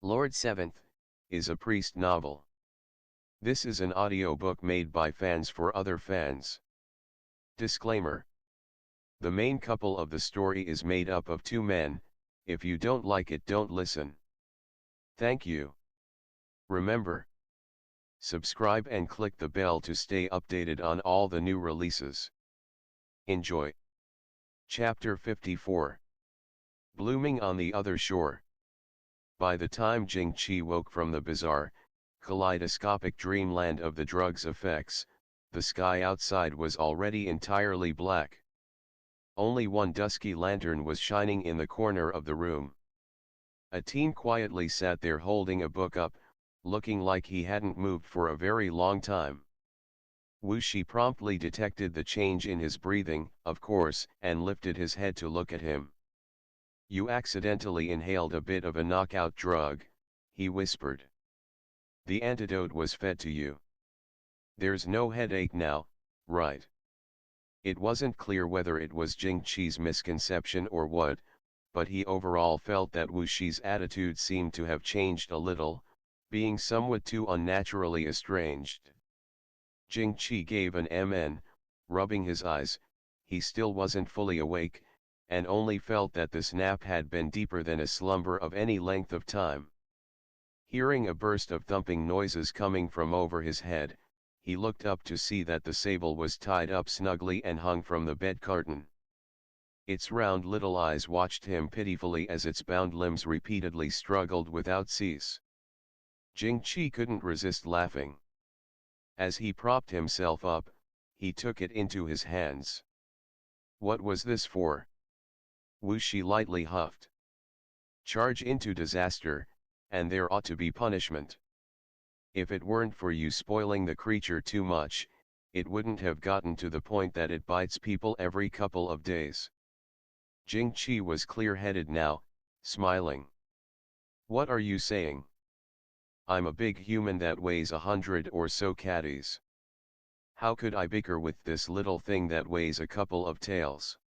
Lord Seventh, is a priest novel. This is an audiobook made by fans for other fans. Disclaimer. The main couple of the story is made up of two men. If you don't like it, don't listen. Thank you. Remember, subscribe and click the bell to stay updated on all the new releases. Enjoy. Chapter 54. Blooming on the Other Shore. By the time Jing woke from the bizarre, kaleidoscopic dreamland of the drug's effects, the sky outside was already entirely black. Only one dusky lantern was shining in the corner of the room. A teen quietly sat there holding a book up, looking like he hadn't moved for a very long time. Wuxia promptly detected the change in his breathing, of course, and lifted his head to look at him. "You accidentally inhaled a bit of a knockout drug," he whispered. "The antidote was fed to you. There's no headache now, right?" It wasn't clear whether it was Jing's misconception or what, but he overall felt that Wuxia's attitude seemed to have changed a little, being somewhat too unnaturally estranged. Jing gave an mn, rubbing his eyes. He still wasn't fully awake, and only felt that this nap had been deeper than a slumber of any length of time. Hearing a burst of thumping noises coming from over his head, he looked up to see that the sable was tied up snugly and hung from the bed curtain. Its round little eyes watched him pitifully as its bound limbs repeatedly struggled without cease. Jing couldn't resist laughing. As he propped himself up, he took it into his hands. "What was this for?" Wuxia lightly huffed. "Charge into disaster, and there ought to be punishment. If it weren't for you spoiling the creature too much, it wouldn't have gotten to the point that it bites people every couple of days." Jing was clear-headed now, smiling. "What are you saying? I'm a big human that weighs 100 or so caddies. How could I bicker with this little thing that weighs a couple of tails?"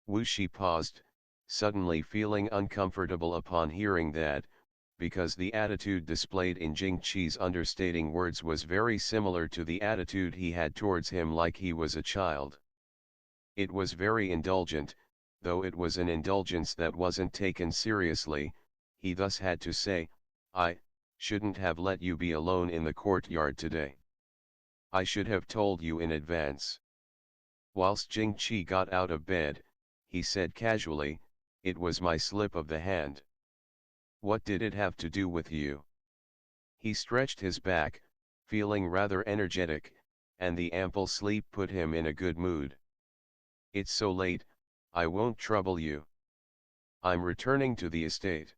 Wuxia paused, suddenly feeling uncomfortable upon hearing that, because the attitude displayed in Jing's understating words was very similar to the attitude he had towards him, like he was a child. It was very indulgent, though it was an indulgence that wasn't taken seriously. He thus had to say, "I shouldn't have let you be alone in the courtyard today. I should have told you in advance." Whilst Jing got out of bed, he said casually, "It was my slip of the hand." "What did it have to do with you?" He stretched his back, feeling rather energetic, and the ample sleep put him in a good mood. "It's so late, I won't trouble you. I'm returning to the estate."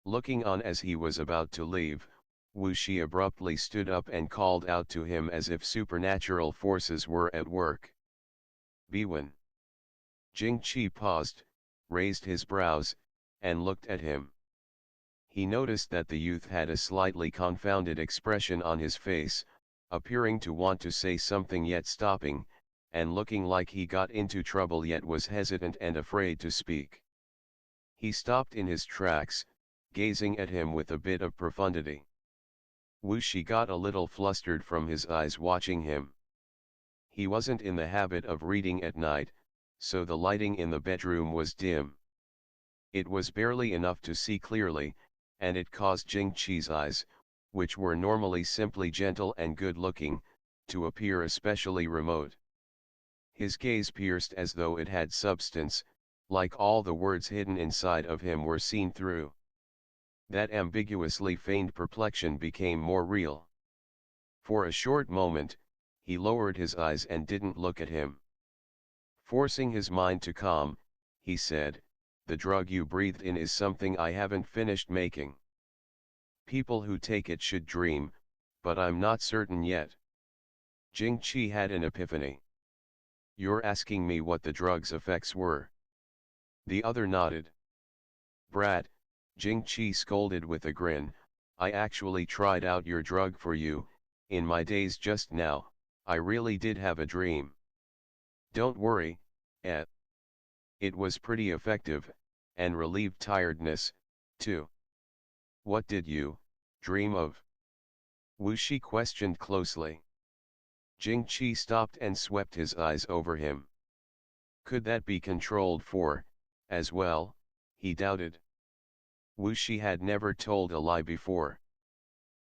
Looking on as he was about to leave, Wuxia abruptly stood up and called out to him as if supernatural forces were at work. "Beiyuan." Jing paused, raised his brows, and looked at him. He noticed that the youth had a slightly confounded expression on his face, appearing to want to say something yet stopping, and looking like he got into trouble yet was hesitant and afraid to speak. He stopped in his tracks, gazing at him with a bit of profundity. Wuxia got a little flustered from his eyes watching him. He wasn't in the habit of reading at night, so the lighting in the bedroom was dim. It was barely enough to see clearly, and it caused Jing's eyes, which were normally simply gentle and good-looking, to appear especially remote. His gaze pierced as though it had substance, like all the words hidden inside of him were seen through. That ambiguously feigned perplexion became more real. For a short moment, he lowered his eyes and didn't look at him. Forcing his mind to calm, he said, "The drug you breathed in is something I haven't finished making. People who take it should dream, but I'm not certain yet." Jing had an epiphany. "You're asking me what the drug's effects were?" The other nodded. "Brat," Jing scolded with a grin, "I actually tried out your drug for you. In my days just now, I really did have a dream. Don't worry, eh? It was pretty effective, and relieved tiredness, too." What did you dream of? Wuxia questioned closely. Jing stopped and swept his eyes over him. Could that be controlled for, as well? He doubted. Wuxia had never told a lie before.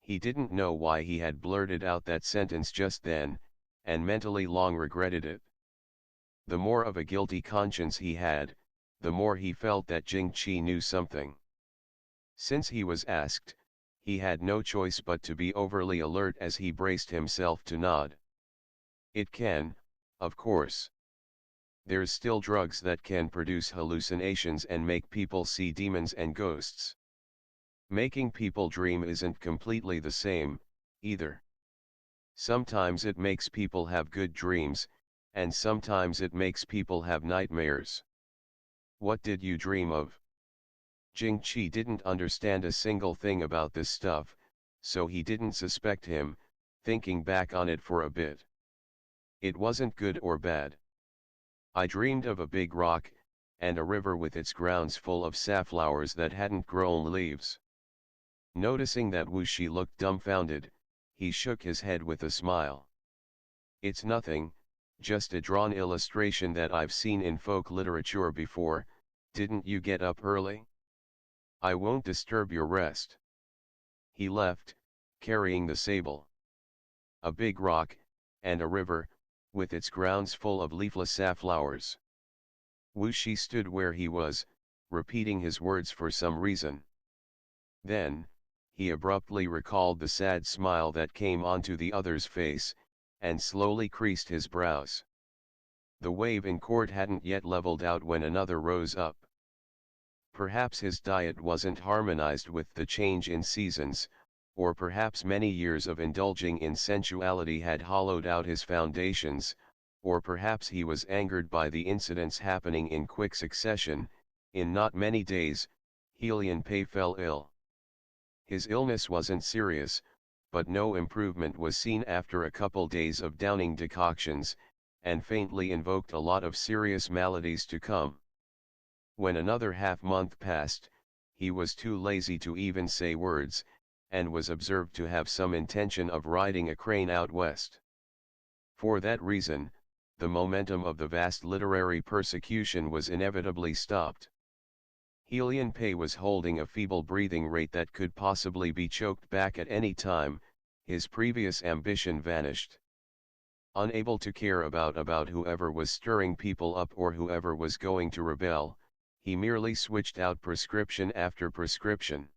He didn't know why he had blurted out that sentence just then, and mentally long regretted it. The more of a guilty conscience he had, the more he felt that Jing knew something. Since he was asked, he had no choice but to be overly alert as he braced himself to nod. It can, of course. There's still drugs that can produce hallucinations and make people see demons and ghosts. Making people dream isn't completely the same, either. Sometimes it makes people have good dreams, and sometimes it makes people have nightmares. What did you dream of? Jing didn't understand a single thing about this stuff, so he didn't suspect him, thinking back on it for a bit. It wasn't good or bad. I dreamed of a big rock, and a river with its grounds full of safflowers that hadn't grown leaves. Noticing that Wuxia looked dumbfounded, he shook his head with a smile. It's nothing, just a drawn illustration that I've seen in folk literature before. Didn't you get up early? I won't disturb your rest. He left, carrying the sable. A big rock, and a river, with its grounds full of leafless safflowers. Wuxia stood where he was, repeating his words for some reason. Then, he abruptly recalled the sad smile that came onto the other's face, and slowly creased his brows. The wave in court hadn't yet leveled out when another rose up. Perhaps his diet wasn't harmonized with the change in seasons, or perhaps many years of indulging in sensuality had hollowed out his foundations, or perhaps he was angered by the incidents happening in quick succession. In not many days, Helian Pei fell ill. His illness wasn't serious, but no improvement was seen after a couple days of downing decoctions, and faintly invoked a lot of serious maladies to come. When another half-month passed, he was too lazy to even say words, and was observed to have some intention of riding a crane out west. For that reason, the momentum of the vast literary persecution was inevitably stopped. Helian Pei was holding a feeble breathing rate that could possibly be choked back at any time. His previous ambition vanished. Unable to care about whoever was stirring people up or whoever was going to rebel, he merely switched out prescription after prescription.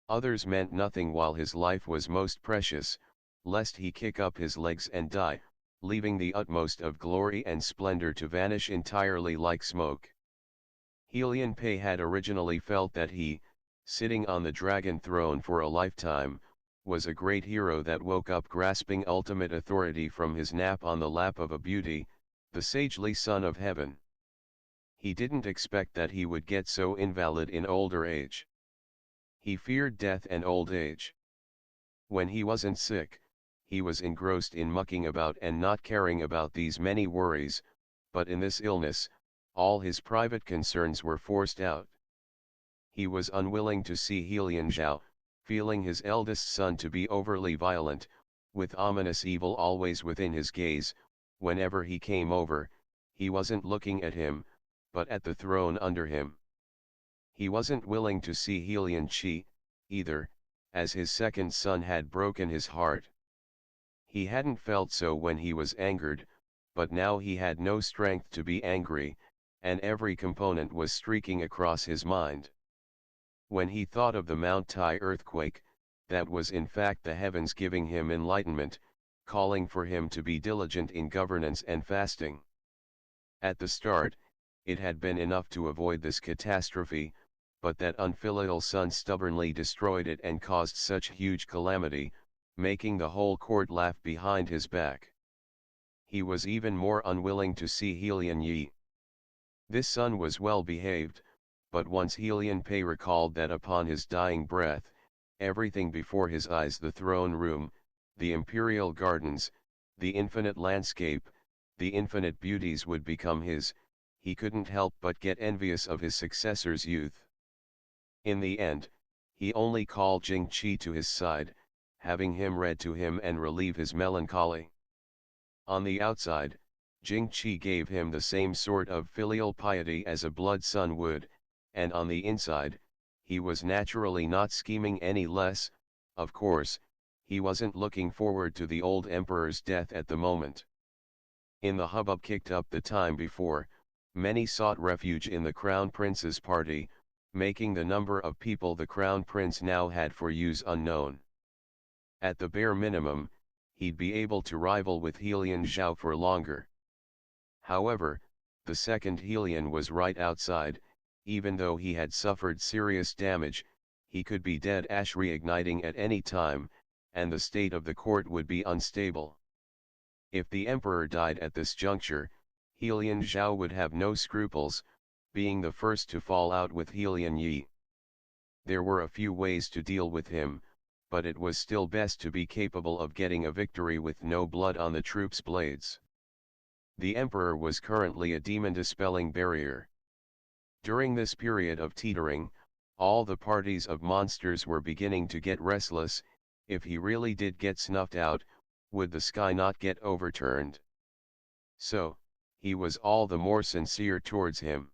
Others meant nothing while his life was most precious, lest he kick up his legs and die, leaving the utmost of glory and splendor to vanish entirely like smoke. Helian Pei had originally felt that he, sitting on the dragon throne for a lifetime, was a great hero that woke up grasping ultimate authority from his nap on the lap of a beauty, the sagely son of heaven. He didn't expect that he would get so invalid in older age. He feared death and old age. When he wasn't sick, he was engrossed in mucking about and not caring about these many worries, but in this illness, all his private concerns were forced out. He was unwilling to see Helian Zhao, feeling his eldest son to be overly violent, with ominous evil always within his gaze. Whenever he came over, he wasn't looking at him, but at the throne under him. He wasn't willing to see Helian either, as his second son had broken his heart. He hadn't felt so when he was angered, but now he had no strength to be angry, and every component was streaking across his mind. When he thought of the Mount Tai earthquake, that was in fact the heavens giving him enlightenment, calling for him to be diligent in governance and fasting. At the start, it had been enough to avoid this catastrophe, but that unfilial son stubbornly destroyed it and caused such huge calamity, making the whole court laugh behind his back. He was even more unwilling to see Helian Yi. This son was well behaved, but once Helian Pei recalled that upon his dying breath, everything before his eyes, the throne room, the imperial gardens, the infinite landscape, the infinite beauties, would become his, he couldn't help but get envious of his successor's youth. In the end, He only called Jing Qi to his side, having him read to him and relieve his melancholy. On the outside, Jing Qi gave him the same sort of filial piety as a blood son would, and on the inside, he was naturally not scheming any less. Of course, he wasn't looking forward to the old emperor's death at the moment. In the hubbub kicked up the time before, many sought refuge in the crown prince's party, making the number of people the crown prince now had for use unknown. At the bare minimum, he'd be able to rival with Helian Zhao for longer. However, the second Helian was right outside. Even though he had suffered serious damage, he could be dead ash reigniting at any time, and the state of the court would be unstable. If the emperor died at this juncture, Helian Zhao would have no scruples, being the first to fall out with Helian Yi. There were a few ways to deal with him, but it was still best to be capable of getting a victory with no blood on the troops' blades. The emperor was currently a demon-dispelling barrier. During this period of teetering, all the parties of monsters were beginning to get restless. If he really did get snuffed out, would the sky not get overturned? So, he was all the more sincere towards him.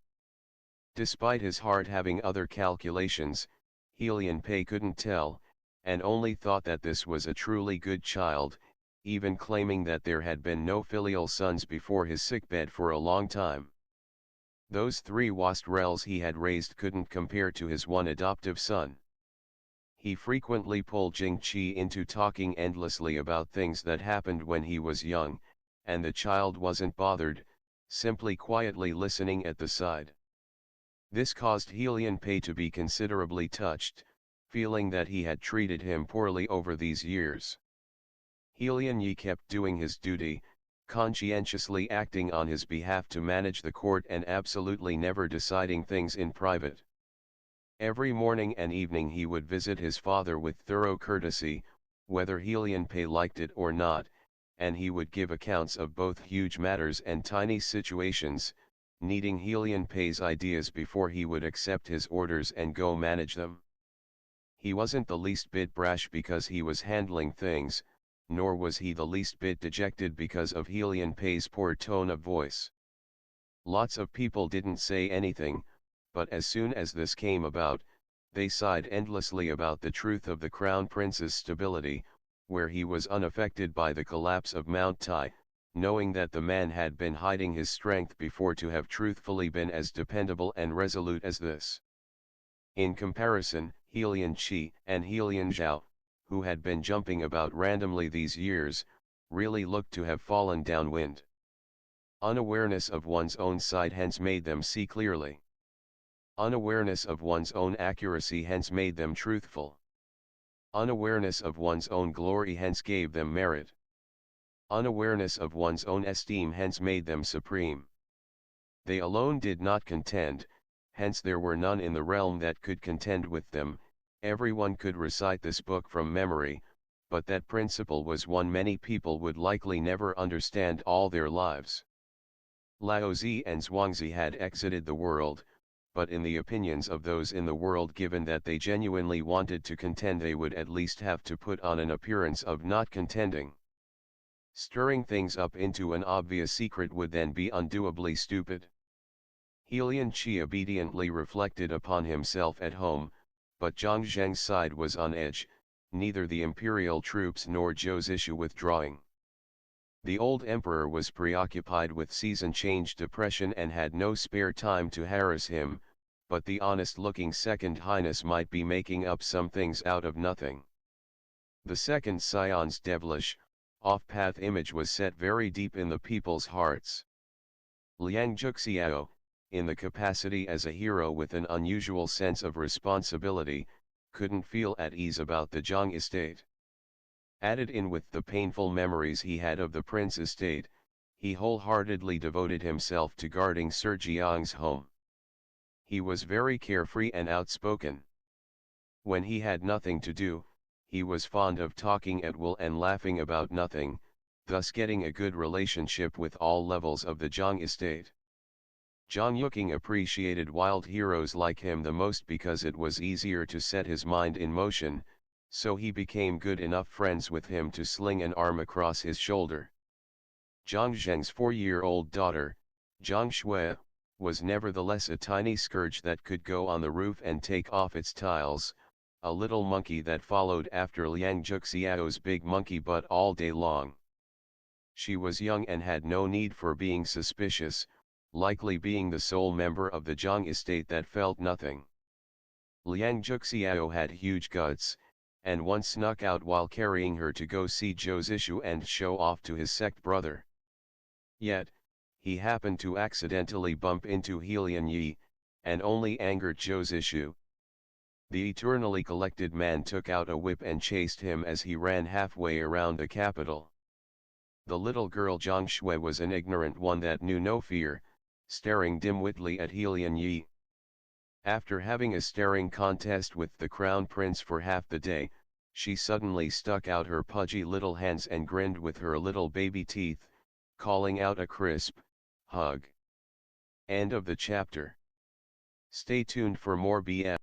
Despite his heart having other calculations, Helian Pei couldn't tell, and only thought that this was a truly good child, even claiming that there had been no filial sons before his sickbed for a long time. Those 3 wastrels he had raised couldn't compare to his one adoptive son. He frequently pulled Jing Qi into talking endlessly about things that happened when he was young, and the child wasn't bothered, simply quietly listening at the side. This caused Helian Pei to be considerably touched, feeling that he had treated him poorly over these years. Helian Yi kept doing his duty, conscientiously acting on his behalf to manage the court and absolutely never deciding things in private. Every morning and evening he would visit his father with thorough courtesy, whether Helian Pei liked it or not, and he would give accounts of both huge matters and tiny situations, needing Helian Pei's ideas before he would accept his orders and go manage them. He wasn't the least bit brash because he was handling things, nor was he the least bit dejected because of Helian Pei's poor tone of voice. Lots of people didn't say anything, but as soon as this came about, they sighed endlessly about the truth of the crown prince's stability, where he was unaffected by the collapse of Mount Tai, knowing that the man had been hiding his strength before to have truthfully been as dependable and resolute as this. In comparison, Helian Qi and Helian Zhao, who had been jumping about randomly these years, really looked to have fallen downwind. Unawareness of one's own sight hence made them see clearly. Unawareness of one's own accuracy hence made them truthful. Unawareness of one's own glory hence gave them merit. Unawareness of one's own esteem hence made them supreme. They alone did not contend, hence there were none in the realm that could contend with them. Everyone could recite this book from memory, but that principle was one many people would likely never understand all their lives. Laozi and Zhuangzi had exited the world, but in the opinions of those in the world, given that they genuinely wanted to contend, they would at least have to put on an appearance of not contending. Stirring things up into an obvious secret would then be undoably stupid. Helian Qi obediently reflected upon himself at home, but Zhang Zheng's side was on edge, neither the imperial troops nor Zhou's issue withdrawing. The old emperor was preoccupied with season change depression and had no spare time to harass him, but the honest-looking Second Highness might be making up some things out of nothing. The second scion's devilish, off-path image was set very deep in the people's hearts. Liang Juxiao, in the capacity as a hero with an unusual sense of responsibility, couldn't feel at ease about the Zhang estate. Added in with the painful memories he had of the Prince estate, he wholeheartedly devoted himself to guarding Sir Jiang's home. He was very carefree and outspoken. When he had nothing to do, he was fond of talking at will and laughing about nothing, thus getting a good relationship with all levels of the Zhang estate. Zhang Yuqing appreciated wild heroes like him the most because it was easier to set his mind in motion, so he became good enough friends with him to sling an arm across his shoulder. Zhang Zheng's 4-year-old daughter, Zhang Shui, was nevertheless a tiny scourge that could go on the roof and take off its tiles, a little monkey that followed after Liang Zhuxiao's big monkey butt all day long. She was young and had no need for being suspicious, likely being the sole member of the Zhang estate that felt nothing. Liang Zhuxiao had huge guts, and once snuck out while carrying her to go see Zhou Zishu and show off to his sect brother. Yet, he happened to accidentally bump into Helian Yi, and only angered Zhou Zishu. The eternally collected man took out a whip and chased him as he ran halfway around the capital. The little girl Zhang Shui was an ignorant one that knew no fear, staring dim-witly at Helian Yi. After having a staring contest with the crown prince for half the day, she suddenly stuck out her pudgy little hands and grinned with her little baby teeth, calling out a crisp hug. End of the chapter. Stay tuned for more BM.